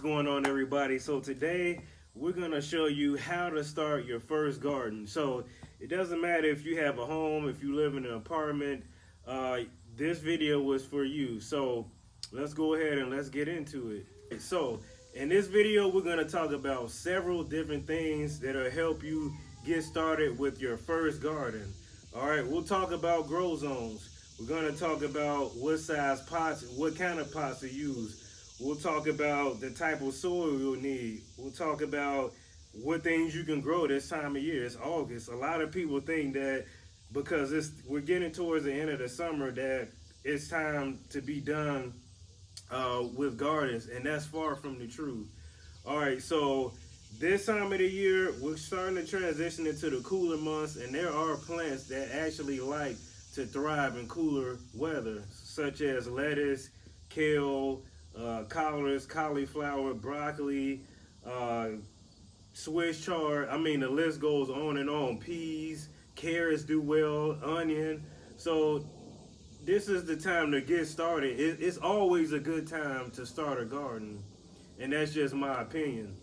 What's going on, everybody? So today we're going to show you how to start your first garden. So it doesn't matter if you have a home, if you live in an apartment, uh, this video was for you. So let's go ahead and let's get into it. So in this video we're going to talk about several different things that'll help you get started with your first garden. All right, we'll talk about grow zones. We're going to talk about what size pots, what kind of pots to use. We'll talk about the type of soil you'll need. We'll talk about what things you can grow this time of year. It's August. A lot of people think that because we're getting towards the end of the summer that it's time to be done with gardens, and that's far from the truth. All right, so this time of the year, we're starting to transition into the cooler months, and there are plants that actually like to thrive in cooler weather, such as lettuce, kale, collards, cauliflower, broccoli, uh, Swiss chard. I mean, the list goes on and on. Peas, carrots do well, onion. So this is the time to get started. It's always a good time to start a garden, and that's just my opinion.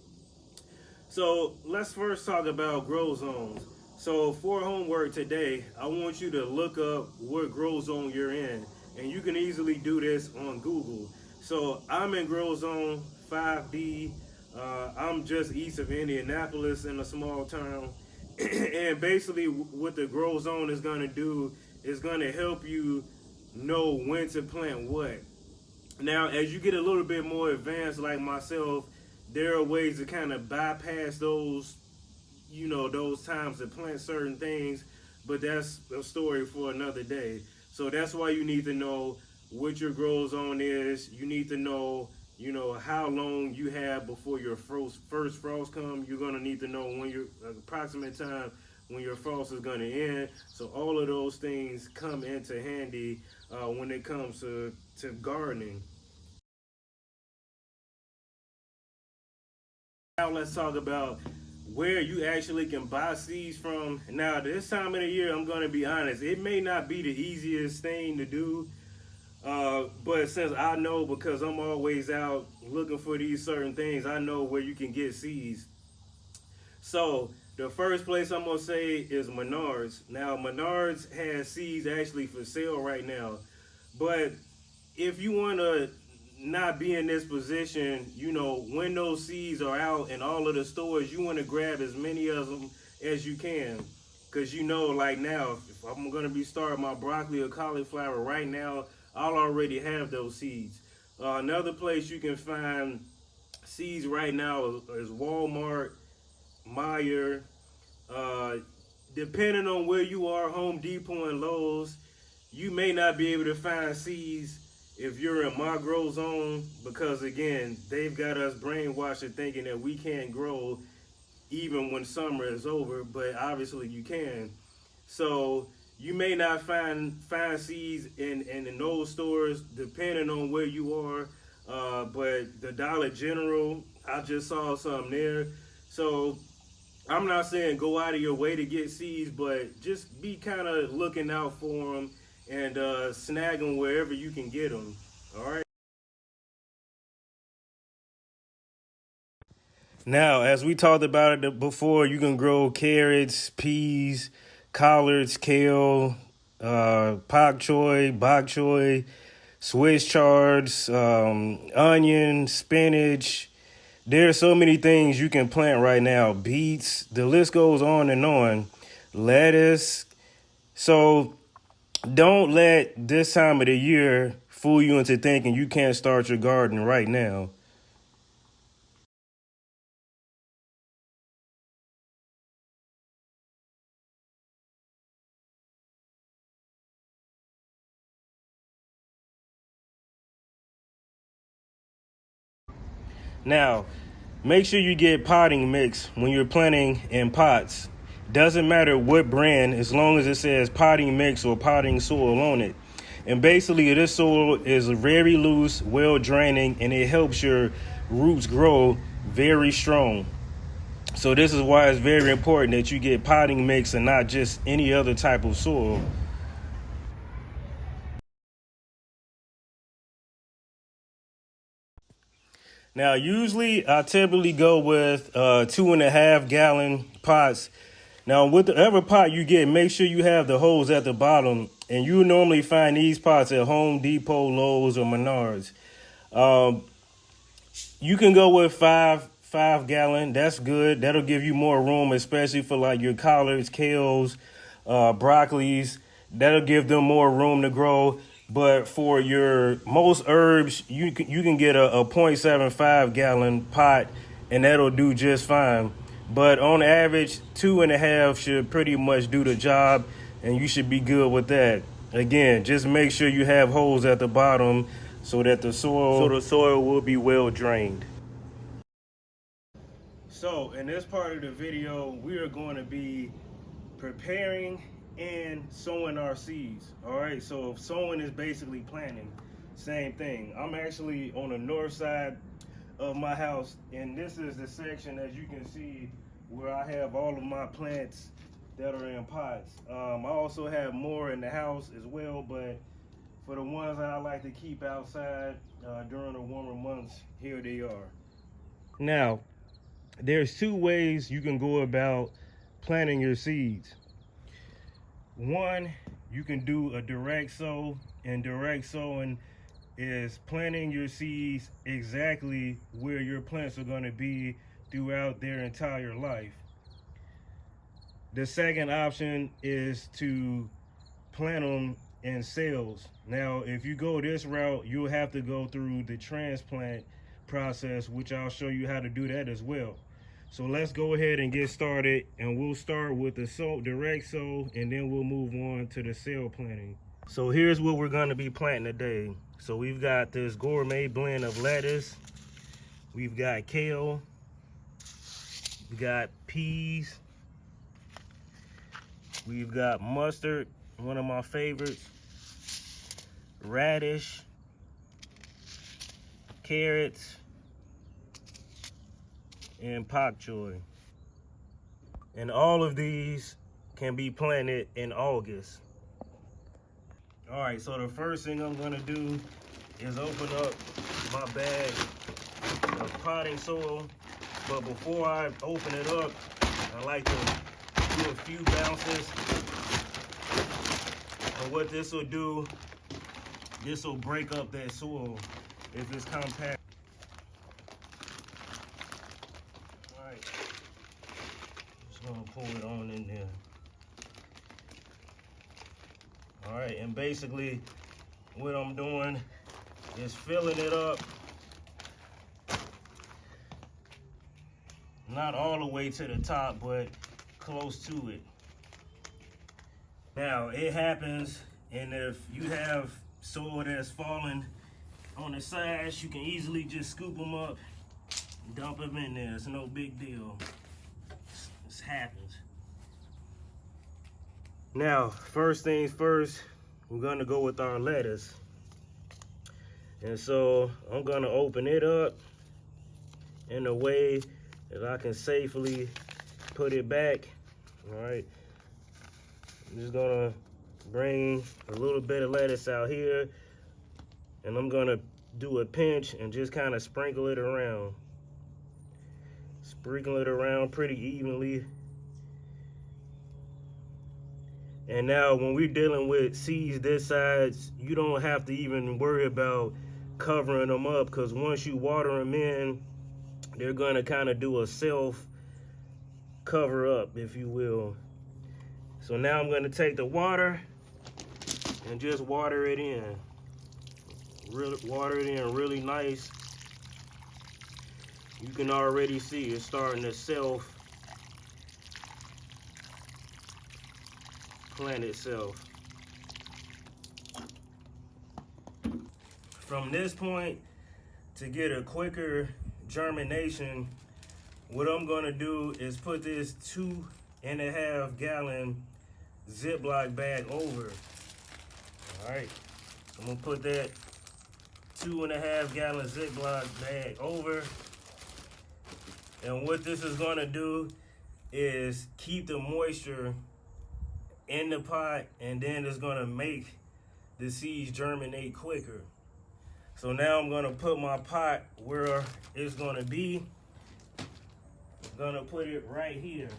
So let's first talk about grow zones. So for homework today, I want you to look up what grow zone you're in, and you can easily do this on Google. So I'm in grow zone 5B. I'm just east of Indianapolis in a small town, and basically what the grow zone is going to do is going to help you know when to plant what. Now, as you get a little bit more advanced, like myself, there are ways to kind of bypass those times to plant certain things, but that's a story for another day. So that's why you need to know what your grow zone is. You need to know, how long you have before your first frost come. You're gonna need to know when your approximate time when your frost is gonna end. So all of those things come into handy when it comes to gardening. Now let's talk about where you actually can buy seeds from. Now this time of the year, I'm going to be honest, it may not be the easiest thing to do, but since I know, because I'm always out looking for these certain things, I know where you can get seeds. So the first place I'm gonna say is Menards. Now Menards has seeds actually for sale right now, but if you want to not be in this position, when those seeds are out in all of the stores, you want to grab as many of them as you can. Because like now, if I'm going to be starting my broccoli or cauliflower right now, I'll already have those seeds. Another place you can find seeds right now is Walmart, Meyer, uh, depending on where you are, Home Depot and Lowe's, you may not be able to find seeds if you're in my grow zone because again, they've got us brainwashed thinking that we can't grow even when summer is over, but obviously you can. So you may not find seeds in those stores depending on where you are. But the Dollar General, I just saw some there. So I'm not saying go out of your way to get seeds, but just be kind of looking out for them and snag them wherever you can get them. All right. Now, as we talked about it before, you can grow carrots, peas, collards, kale, bok choy, Swiss chards, onion, spinach. There are so many things you can plant right now. Beets, the list goes on and on. Lettuce. So don't let this time of the year fool you into thinking you can't start your garden right now. Now, make sure you get potting mix when you're planting in pots. Doesn't matter what brand as long as it says potting mix or potting soil on it. And basically, this soil is very loose, well draining, and it helps your roots grow very strong. So this is why it's very important that you get potting mix and not just any other type of soil. Now, usually I typically go with 2.5 gallon pots. Now, with whatever pot you get, make sure you have the hose at the bottom. And you normally find these pots at Home Depot, Lowe's, or Menards. You can go with five gallon. That's good. That'll give you more room, especially for like your collards, kales, broccolis. That'll give them more room to grow. But for your most herbs, you can get a 0.75 gallon pot, and that'll do just fine. But on average, 2.5 should pretty much do the job, and you should be good with that. Again, just make sure you have holes at the bottom so that the soil will be well drained. So in this part of the video, we are going to be preparing and sowing our seeds. All right, so sowing is basically planting. Same thing. I'm actually on the north side of my house, and this is the section, as you can see, where I have all of my plants that are in pots. I also have more in the house as well, but for the ones that I like to keep outside during the warmer months, here they are. Now, there's two ways you can go about planting your seeds. One, you can do a direct sow, and direct sowing is planting your seeds exactly where your plants are going to be throughout their entire life. The second option is to plant them in cells. Now, if you go this route, you'll have to go through the transplant process, which I'll show you how to do that as well. So let's go ahead and get started, and we'll start with the direct sow, and then we'll move on to the cell planting. So here's what we're going to be planting today. So we've got this gourmet blend of lettuce, we've got kale, we got peas, we've got mustard, one of my favorites, radish, carrots, and pak choy. And all of these can be planted in August. All right, so the first thing I'm gonna do is open up my bag of potting soil. But before I open it up, I like to do a few bounces. And what this will do, this will break up that soil if it's compact. All right, just gonna pour it on in there. All right, and basically what I'm doing is filling it up, not all the way to the top, but close to it. Now, it happens, and if you have soil that's falling on the sides, you can easily just scoop them up, dump them in there. It's no big deal. This happens. Now, first things first, we're gonna go with our lettuce. And so I'm gonna open it up in a way that I can safely put it back. All right, I'm just gonna bring a little bit of lettuce out here, and I'm gonna do a pinch and just kind of sprinkle it around. Sprinkle it around pretty evenly. And now when we're dealing with seeds this size, you don't have to even worry about covering them up, because once you water them in, they're gonna kind of do a self cover up, if you will. So now I'm gonna take the water and just water it in. Water it in really nice. You can already see it's starting to self plant itself. From this point, to get a quicker germination, what I'm gonna do is put this 2.5 gallon Ziploc bag over. All right, I'm gonna put that 2.5 gallon Ziploc bag over. And what this is gonna do is keep the moisture in the pot, and then it's gonna make the seeds germinate quicker. So now I'm gonna put my pot where it's gonna be. I'm gonna put it right here.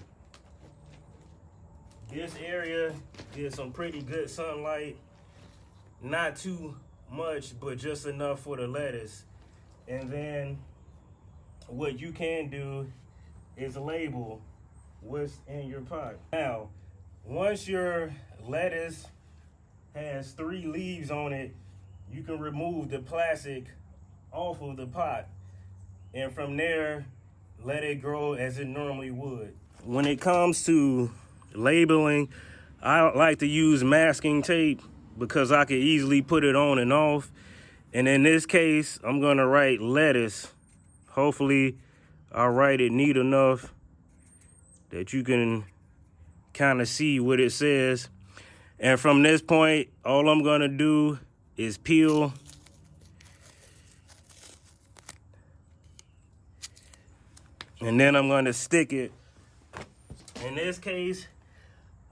This area gets some pretty good sunlight. Not too much, but just enough for the lettuce. And then what you can do is label what's in your pot. Now, once your lettuce has 3 leaves on it, you can remove the plastic off of the pot. And from there, let it grow as it normally would. When it comes to labeling, I like to use masking tape because I can easily put it on and off. And in this case, I'm gonna write lettuce. Hopefully, I'll write it neat enough that you can kind of see what it says. And from this point, all I'm gonna do is peel. And then I'm gonna stick it. In this case,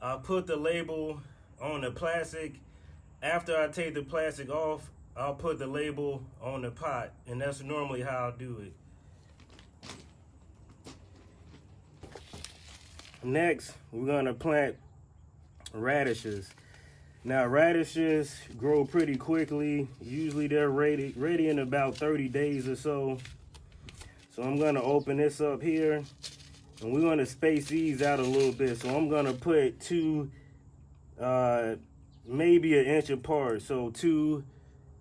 I'll put the label on the plastic. After I take the plastic off, I'll put the label on the pot. And that's normally how I do it. Next, we're gonna plant radishes. Now, radishes grow pretty quickly. Usually they're ready in about 30 days or so. So I'm gonna open this up here, and we're gonna space these out a little bit. So I'm gonna put 2, maybe 1 inch apart. So 2,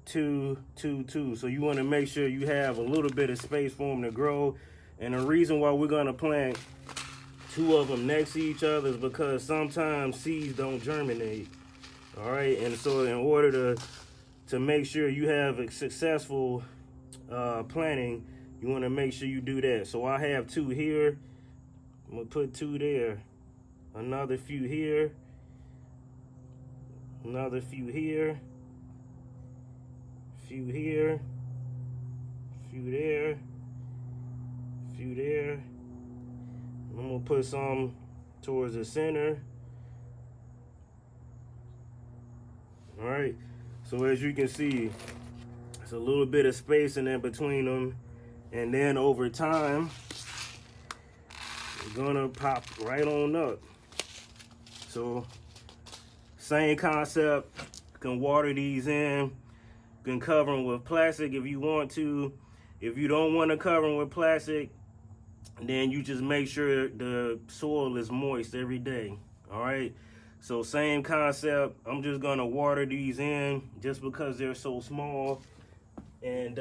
2, 2, 2. So you wanna make sure you have a little bit of space for them to grow. And the reason why we're gonna plant 2 of them next to each other is because sometimes seeds don't germinate. All right, and so in order to make sure you have a successful planting, you want to make sure you do that. So I have 2 here. I'm gonna put 2 there. Another few here. Another few here. Few here. Few there. Few there. I'm gonna put some towards the center. All right, so as you can see, it's a little bit of spacing in between them, and then over time, it's gonna pop right on up. So, same concept, you can water these in, you can cover them with plastic if you want to. If you don't want to cover them with plastic, then you just make sure the soil is moist every day, all right? So same concept, I'm just gonna water these in just because they're so small, and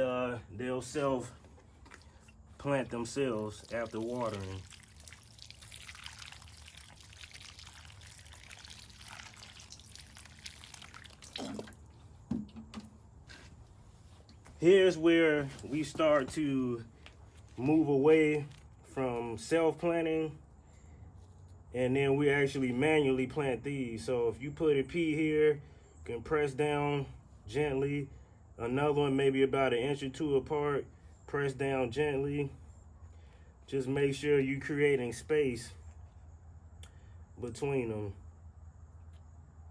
they'll self-plant themselves after watering. Here's where we start to move away from self-planting, and then we actually manually plant these. So if you put a pea here, you can press down gently. Another one maybe about 1 inch or 2 apart, press down gently. Just make sure you're creating space between them.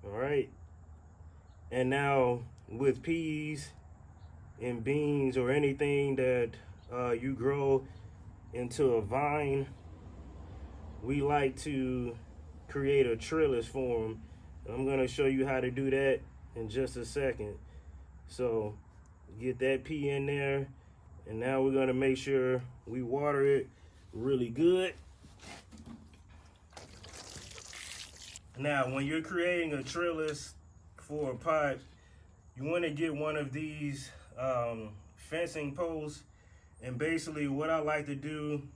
All right. And now with peas and beans or anything that you grow into a vine, we like to create a trellis for them. I'm gonna show you how to do that in just a second. So get that pea in there, and now we're gonna make sure we water it really good. Now, when you're creating a trellis for a pot, you wanna get one of these fencing posts, and basically what I like to do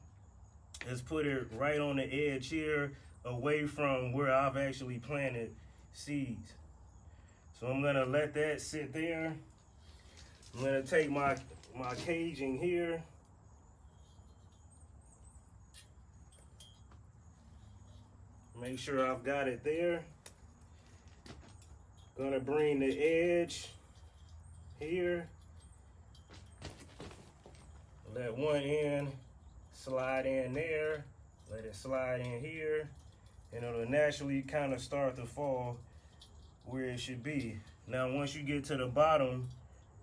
is put it right on the edge here, away from where I've actually planted seeds. So I'm gonna let that sit there. I'm gonna take my caging here. Make sure I've got it there. Gonna bring the edge here. Let one end slide in there. Let it slide in here. And it'll naturally kind of start to fall where it should be. Now, once you get to the bottom,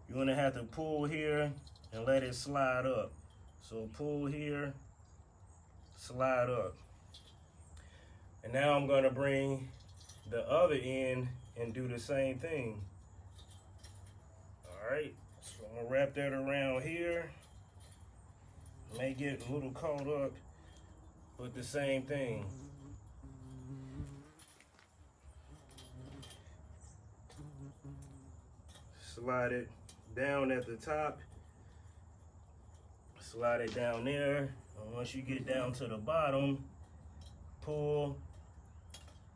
you're gonna have to pull here and let it slide up. So pull here, slide up. And now I'm gonna bring the other end and do the same thing. All right, so I'm gonna wrap that around here. May get a little caught up, but the same thing. Slide it down at the top, slide it down there, and once you get down to the bottom, pull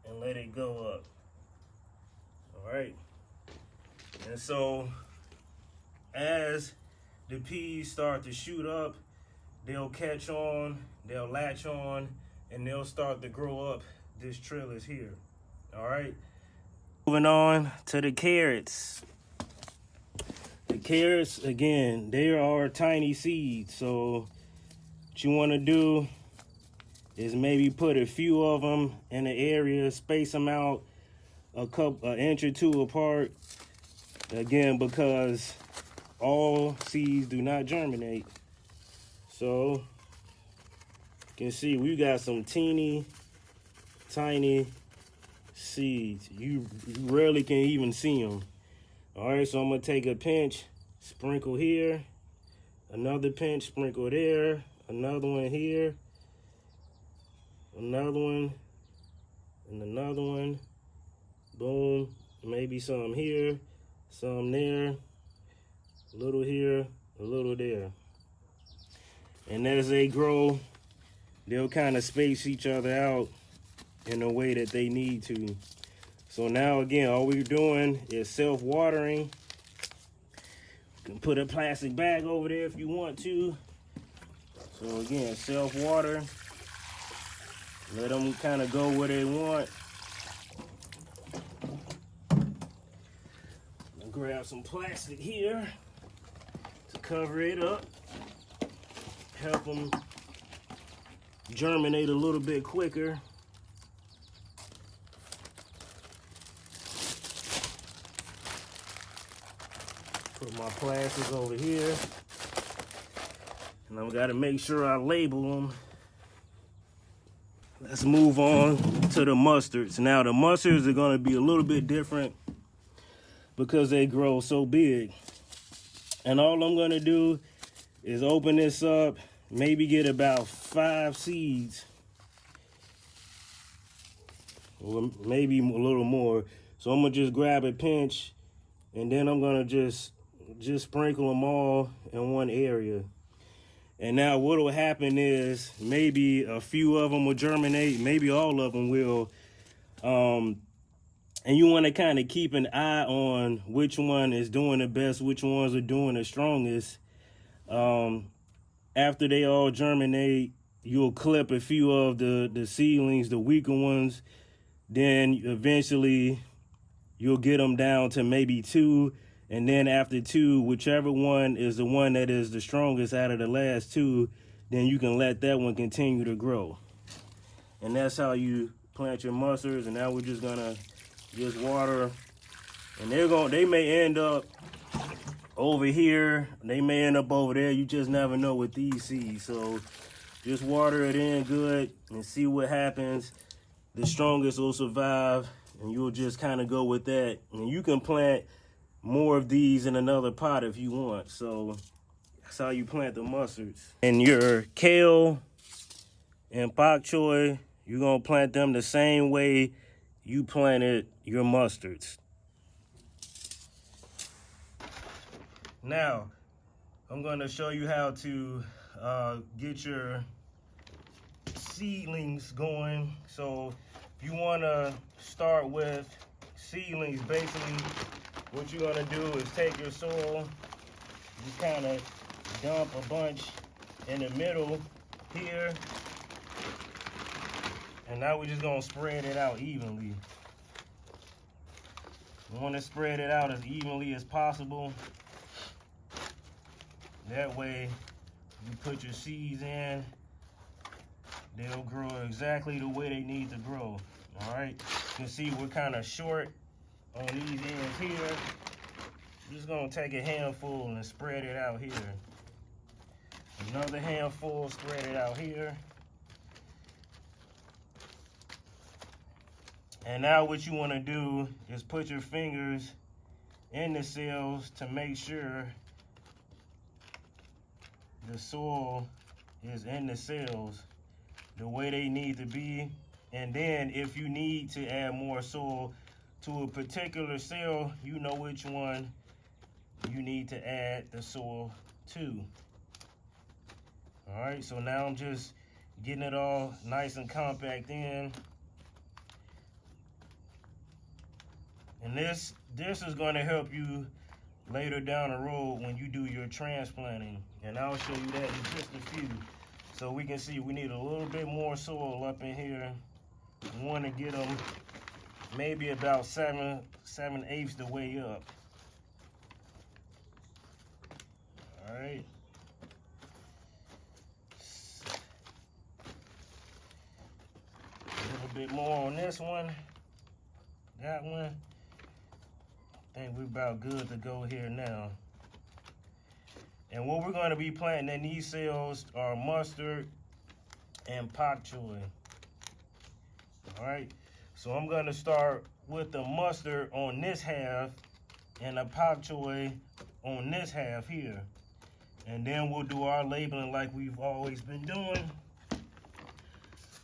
and let it go up. All right, and so as the peas start to shoot up, they'll catch on, they'll latch on, and they'll start to grow up this trellis here. All right, moving on to the carrots. The carrots, again, they are tiny seeds, so what you want to do is maybe put a few of them in an area, space them out an inch or two apart, again, because all seeds do not germinate. So you can see we got some teeny tiny seeds. You rarely can even see them. All right, so I'm gonna take a pinch, sprinkle here, another pinch, sprinkle there, another one here, another one, and another one. Boom, maybe some here, some there, a little here, a little there. And as they grow, they'll kind of space each other out in the way that they need to. So now again, all we're doing is self-watering. You can put a plastic bag over there if you want to. So again, self-water. Let them kind of go where they want. I'll grab some plastic here to cover it up. Help them germinate a little bit quicker. Put my plastic over here. And I've got to make sure I label them. Let's move on to the mustards. Now the mustards are going to be a little bit different because they grow so big. And all I'm going to do is open this up, maybe get about 5 seeds. Or maybe a little more. So I'm going to just grab a pinch and then I'm going to just sprinkle them all in one area. And now what will happen is maybe a few of them will germinate, maybe all of them will. And you want to kind of keep an eye on which one is doing the best, which ones are doing the strongest. After they all germinate, you'll clip a few of the seedlings, the weaker ones. Then eventually you'll get them down to maybe 2. And then after 2, whichever one is the one that is the strongest out of the last 2, then you can let that one continue to grow. And that's how you plant your mustards. And now we're just gonna water. And they may end up over here. They may end up over there. You just never know with these seeds. So just water it in good and see what happens. The strongest will survive, and you'll just kind of go with that. And you can plant more of these in another pot if you want. So that's how you plant the mustards. And your kale and bok choy, you're gonna plant them the same way you planted your mustards. Now I'm gonna show you how to get your seedlings going. So if you wanna start with seedlings, basically what you're gonna do is take your soil, you kind of dump a bunch in the middle here, and now we're just gonna spread it out evenly. You want to spread it out as evenly as possible. That way, you put your seeds in, they'll grow exactly the way they need to grow. All right, you can see we're kind of short on these ends here. I'm just gonna take a handful and spread it out here. Another handful, spread it out here. And now what you wanna do is put your fingers in the cells to make sure the soil is in the cells the way they need to be. And then if you need to add more soil to a particular cell, you know which one you need to add the soil to. All right, so now I'm just getting it all nice and compact in. And this is going to help you later down the road when you do your transplanting. And I'll show you that in just a few. So we can see we need a little bit more soil up in here. We want to get them maybe about 7/8 the way up. All right. A little bit more on this one. That one. I think we're about good to go here now. And what we're going to be planting in these cells are mustard and pak choi. All right. So I'm going to start with the mustard on this half and the pak choi on this half here. And then we'll do our labeling like we've always been doing.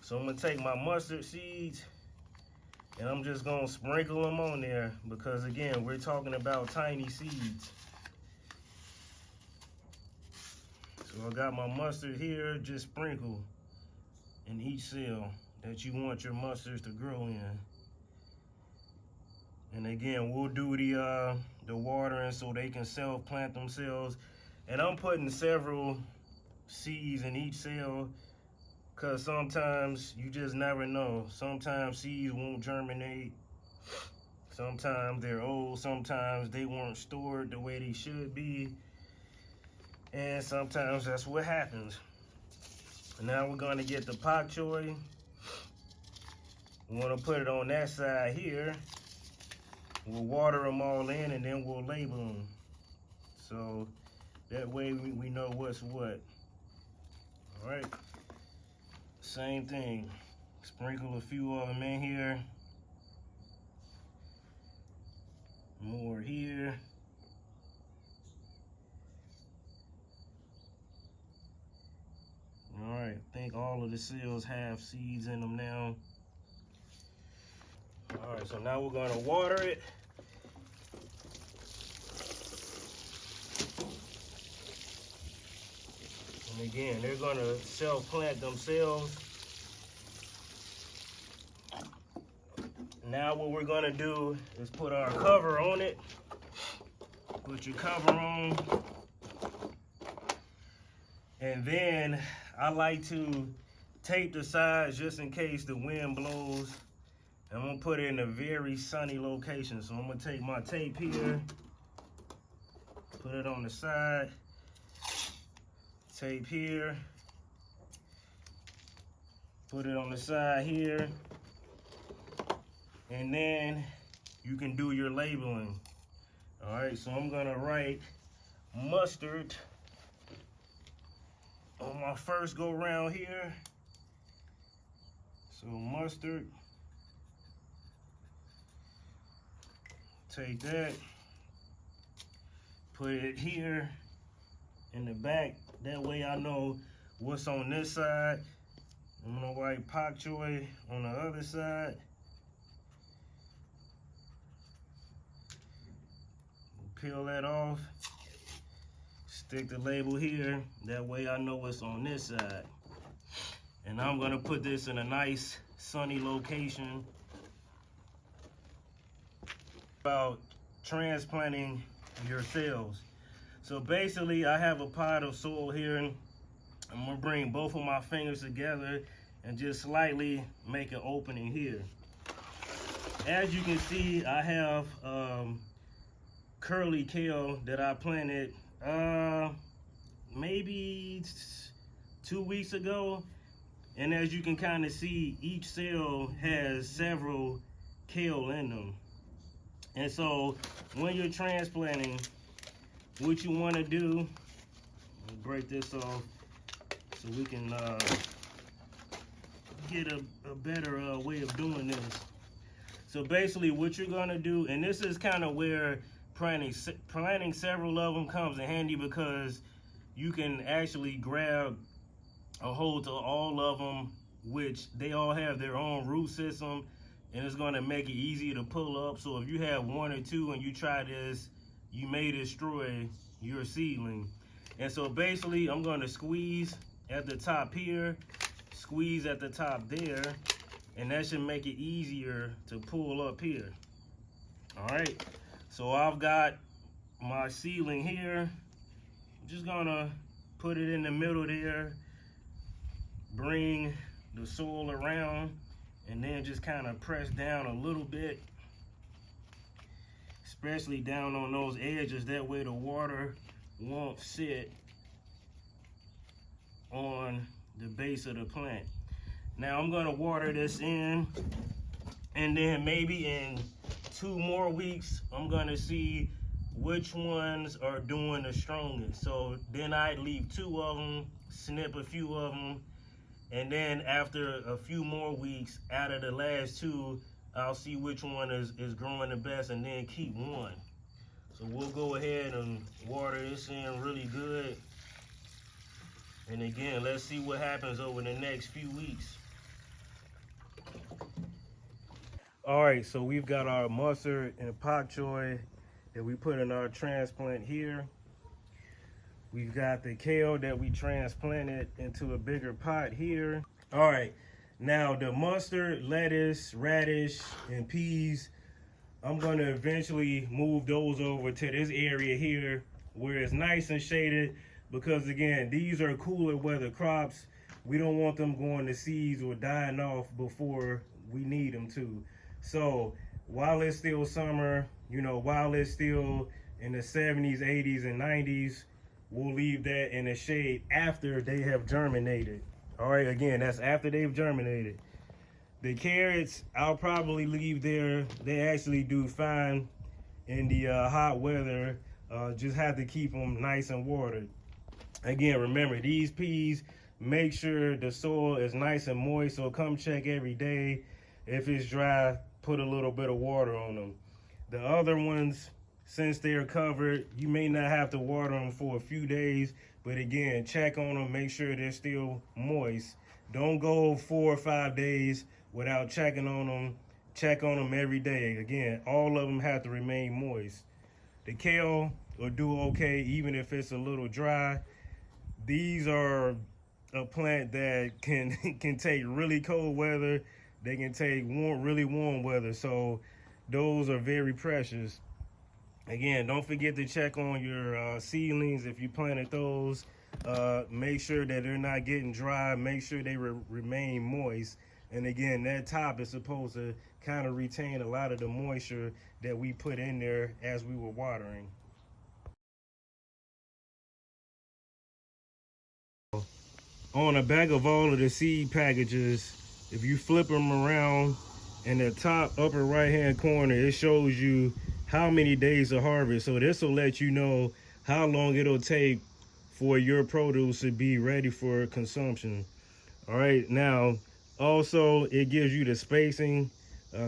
So I'm going to take my mustard seeds and I'm just going to sprinkle them on there because, again, we're talking about tiny seeds. So I got my mustard here, just sprinkle in each cell that you want your mustards to grow in. And again, we'll do the watering so they can self-plant themselves. And I'm putting several seeds in each cell because sometimes you just never know. Sometimes seeds won't germinate. Sometimes they're old. Sometimes they weren't stored the way they should be. And sometimes that's what happens. And now we're going to get the pak choi. We want to put it on that side here. We'll water them all in and then we'll label them. So that way we know what's what. All right. Same thing. Sprinkle a few of them in here. More here. All right, I think all of the cells have seeds in them now. All right, so now we're gonna water it. And again, they're gonna self-plant themselves. Now what we're gonna do is put our cover on it. Put your cover on. And then I like to tape the sides just in case the wind blows. I'm gonna put it in a very sunny location. So I'm gonna take my tape here, put it on the side, tape here, put it on the side here, and then you can do your labeling. All right, so I'm gonna write mustard on my first go round here. So mustard, take that, put it here in the back. That way I know what's on this side. I'm gonna write pak choi on the other side. Peel that off. Stick the label here. That way I know what's on this side. And I'm gonna put this in a nice sunny location. About transplanting your cells. So basically I have a pot of soil here. I'm gonna bring both of my fingers together and just slightly make an opening here. As you can see, I have curly kale that I planted maybe 2 weeks ago. And as you can kind of see, each cell has several kale in them. And so when you're transplanting, what you want to do, we'll break this off so we can get a better way of doing this. So basically what you're going to do, and this is kind of where planting several of them comes in handy, because you can actually grab a hold to all of them, which they all have their own root system, and it's going to make it easier to pull up. So if you have one or two and you try this, you may destroy your seedling. And so basically I'm going to squeeze at the top here, squeeze at the top there, and that should make it easier to pull up here. All right, so I've got my seedling here. I'm just gonna put it in the middle there, bring the soil around, and then just kind of press down a little bit, especially down on those edges. That way the water won't sit on the base of the plant. Now I'm gonna water this in, and then maybe in 2 more weeks, I'm gonna see which ones are doing the strongest. So then I'd leave 2 of them, snip a few of them, and then after a few more weeks, out of the last 2, I'll see which one is growing the best, and then keep 1. So we'll go ahead and water this in really good. And again, let's see what happens over the next few weeks. All right, so we've got our mustard and pak choi that we put in our transplant here. We've got the kale that we transplanted into a bigger pot here. All right, now the mustard, lettuce, radish, and peas, I'm gonna eventually move those over to this area here where it's nice and shaded, because again, these are cooler weather crops. We don't want them going to seeds or dying off before we need them to. So while it's still summer, you know, while it's still in the 70s, 80s, and 90s, we'll leave that in the shade after they have germinated. All right, again, that's after they've germinated. The carrots, I'll probably leave there. They actually do fine in the hot weather. Just have to keep them nice and watered. Again, remember, these peas, make sure the soil is nice and moist, so come check every day. If it's dry, put a little bit of water on them. The other ones, since they're covered, you may not have to water them for a few days, but again, check on them, make sure they're still moist. Don't go 4 or 5 days without checking on them. Check on them every day. Again, all of them have to remain moist. The kale will do okay even if it's a little dry. These are a plant that can take really cold weather. They can take really warm weather, so those are very precious. Again, don't forget to check on your seedlings if you planted those. Make sure that they're not getting dry. Make sure they remain moist. And again, that top is supposed to kind of retain a lot of the moisture that we put in there as we were watering. On the back of all of the seed packages, if you flip them around, in the top upper right hand corner, it shows you how many days to harvest. So this will let you know how long it'll take for your produce to be ready for consumption. All right, now also it gives you the spacing.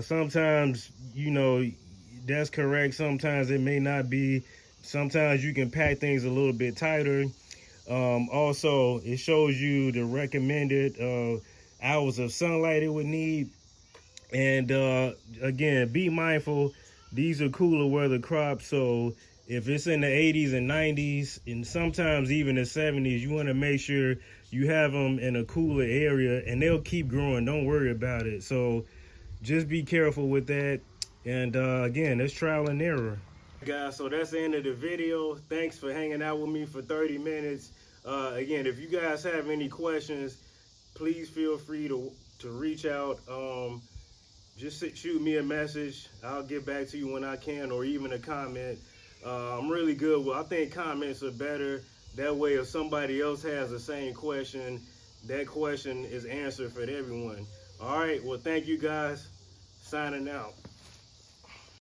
Sometimes, you know, that's correct. Sometimes it may not be. Sometimes you can pack things a little bit tighter. Also, it shows you the recommended hours of sunlight it would need. And again, be mindful, these are cooler weather crops, so if it's in the 80s and 90s and sometimes even the 70s, you want to make sure you have them in a cooler area, and they'll keep growing. Don't worry about it. So just be careful with that. And again, it's trial and error. Guys, so that's the end of the video. Thanks for hanging out with me for 30 minutes. Again, if you guys have any questions, please feel free to reach out. Just shoot me a message. I'll get back to you when I can, or even a comment. I'm really good with, I think comments are better. That way, if somebody else has the same question, that question is answered for everyone. All right, well, thank you guys. Signing out.